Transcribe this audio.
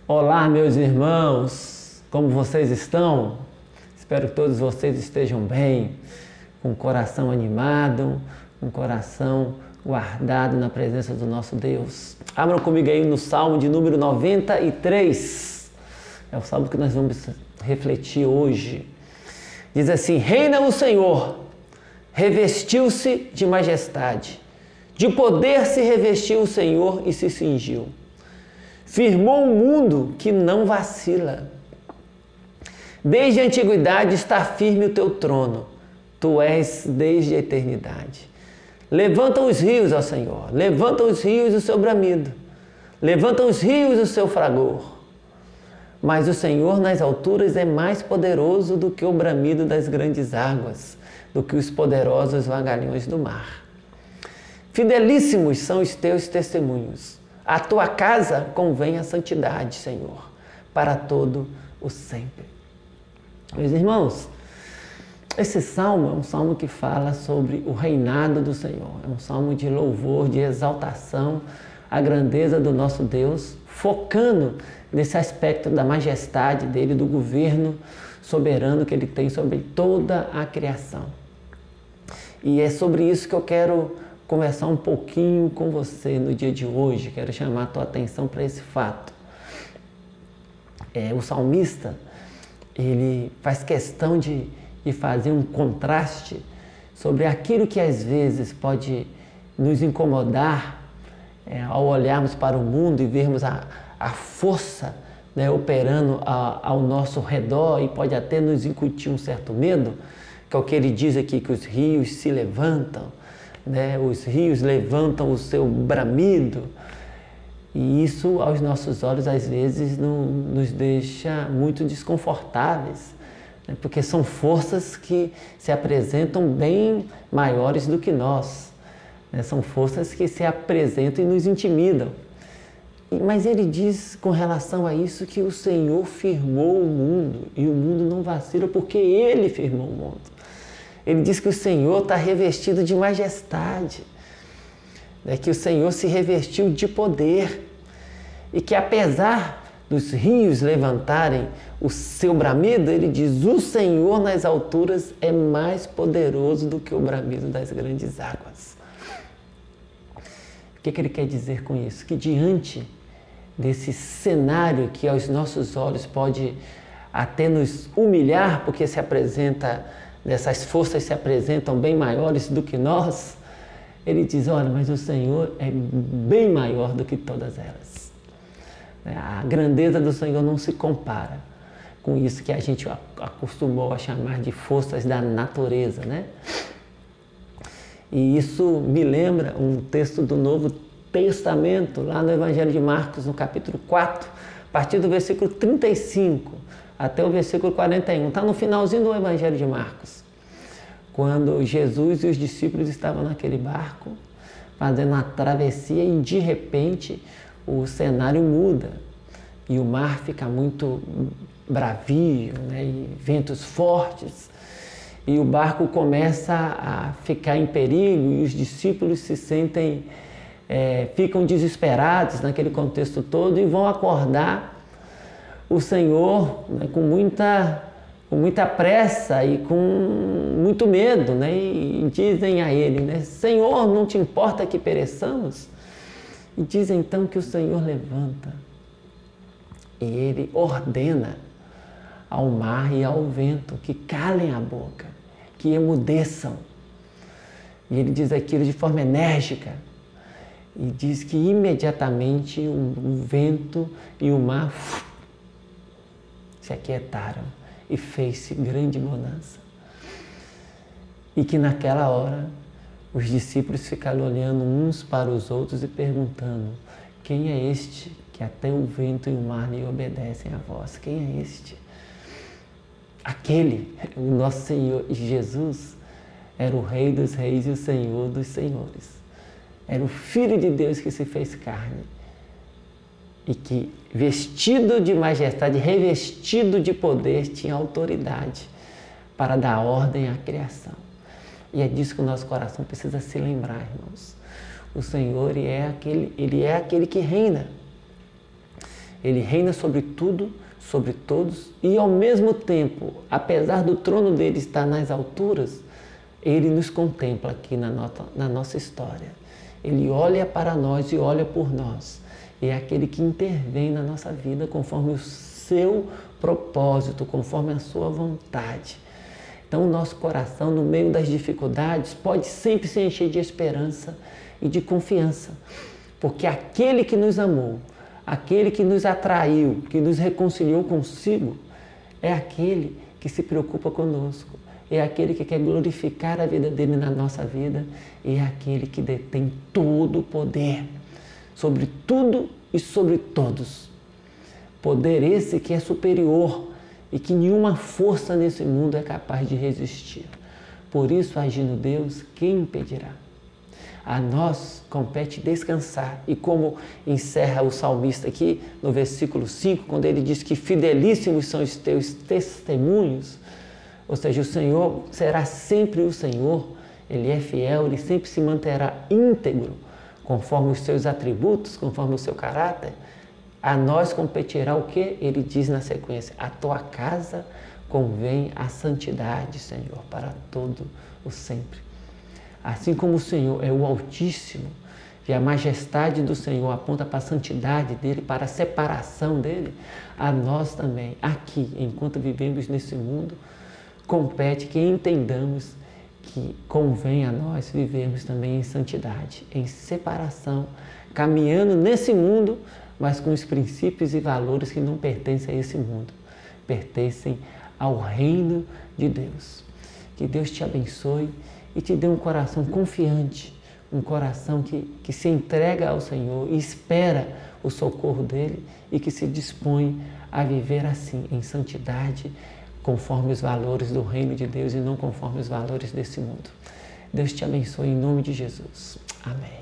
Olá, meus irmãos, como vocês estão? Espero que todos vocês estejam bem, com o coração animado, com o coração guardado na presença do nosso Deus. Abram comigo aí no Salmo de número 93. É o salmo que nós vamos refletir hoje. Diz assim: reina o Senhor, revestiu-se de majestade, de poder se revestiu o Senhor e se cingiu. Firmou um mundo que não vacila. Desde a antiguidade está firme o teu trono. Tu és desde a eternidade. Levanta os rios, ó Senhor. Levanta os rios o seu bramido. Levanta os rios o seu fragor. Mas o Senhor nas alturas é mais poderoso do que o bramido das grandes águas, do que os poderosos vagalhões do mar. Fidelíssimos são os teus testemunhos. A tua casa convém a santidade, Senhor, para todo o sempre. Meus irmãos, esse salmo é um salmo que fala sobre o reinado do Senhor. É um salmo de louvor, de exaltação à grandeza do nosso Deus, focando nesse aspecto da majestade dele, do governo soberano que ele tem sobre toda a criação. E é sobre isso que eu quero conversar um pouquinho com você no dia de hoje. Quero chamar a tua atenção para esse fato. O salmista, ele faz questão de fazer um contraste sobre aquilo que às vezes pode nos incomodar ao olharmos para o mundo e vermos a força, né, operando ao nosso redor, e pode até nos incutir um certo medo, que é o que ele diz aqui, que os rios se levantam, né? Os rios levantam o seu bramido, e isso aos nossos olhos às vezes nos deixa muito desconfortáveis, né? Porque são forças que se apresentam bem maiores do que nós, né? São forças que se apresentam e nos intimidam. Mas ele diz com relação a isso que o Senhor firmou o mundo, e o mundo não vacila porque ele firmou o mundo. Ele diz que o Senhor está revestido de majestade, né? Que o Senhor se revestiu de poder, e que apesar dos rios levantarem o seu bramido, ele diz: o Senhor nas alturas é mais poderoso do que o bramido das grandes águas. O que ele quer dizer com isso? Que diante desse cenário que aos nossos olhos pode até nos humilhar, porque essas forças se apresentam bem maiores do que nós, ele diz: olha, mas o Senhor é bem maior do que todas elas. A grandeza do Senhor não se compara com isso que a gente acostumou a chamar de forças da natureza, né? E isso me lembra um texto do Novo Testamento, lá no Evangelho de Marcos, no capítulo 4, a partir do versículo 35 até o versículo 41. Está no finalzinho do Evangelho de Marcos, quando Jesus e os discípulos estavam naquele barco, fazendo a travessia, e de repente o cenário muda, e o mar fica muito bravio, né? E ventos fortes, e o barco começa a ficar em perigo, e os discípulos ficam desesperados naquele contexto todo, e vão acordar o Senhor, né, com muita pressa e com muito medo, né? E dizem a ele, né: Senhor, não te importa que pereçamos? E diz então que o Senhor levanta e ele ordena ao mar e ao vento que calem a boca, que emudeçam. E ele diz aquilo de forma enérgica, e diz que imediatamente o vento e o mar se aquietaram, e fez-se grande bonança. E que naquela hora os discípulos ficaram olhando uns para os outros e perguntando: quem é este que até o vento e o mar lhe obedecem a voz? Quem é este? Aquele, o nosso Senhor Jesus, era o Rei dos Reis e o Senhor dos Senhores. Era o Filho de Deus que se fez carne, e que, vestido de majestade, revestido de poder, tinha autoridade para dar ordem à criação. E é disso que o nosso coração precisa se lembrar, irmãos. O Senhor, ele é aquele que reina. Ele reina sobre tudo, sobre todos, e ao mesmo tempo, apesar do trono dele estar nas alturas, ele nos contempla aqui na nossa história. Ele olha para nós e olha por nós. E é aquele que intervém na nossa vida conforme o seu propósito, conforme a sua vontade. Então, o nosso coração, no meio das dificuldades, pode sempre se encher de esperança e de confiança, porque aquele que nos amou, aquele que nos atraiu, que nos reconciliou consigo, é aquele que se preocupa conosco, é aquele que quer glorificar a vida dele na nossa vida, e é aquele que detém todo o poder sobre tudo e sobre todos. Poder esse que é superior e que nenhuma força nesse mundo é capaz de resistir. Por isso, agindo Deus, quem impedirá? A nós compete descansar. E como encerra o salmista aqui no versículo 5, quando ele diz que fidelíssimos são os teus testemunhos, ou seja, o Senhor será sempre o Senhor, Ele é fiel, Ele sempre se manterá íntegro, conforme os seus atributos, conforme o seu caráter. A nós competirá o que? Ele diz na sequência: a tua casa convém a santidade, Senhor, para todo o sempre. Assim como o Senhor é o Altíssimo e a majestade do Senhor aponta para a santidade dele, para a separação dele, a nós também, aqui, enquanto vivemos nesse mundo, compete que entendamos que convém a nós vivermos também em santidade, em separação, caminhando nesse mundo, mas com os princípios e valores que não pertencem a esse mundo, pertencem ao reino de Deus. Que Deus te abençoe e te dê um coração confiante, um coração que se entrega ao Senhor e espera o socorro dEle e que se dispõe a viver assim, em santidade, conforme os valores do reino de Deus e não conforme os valores desse mundo. Deus te abençoe em nome de Jesus. Amém.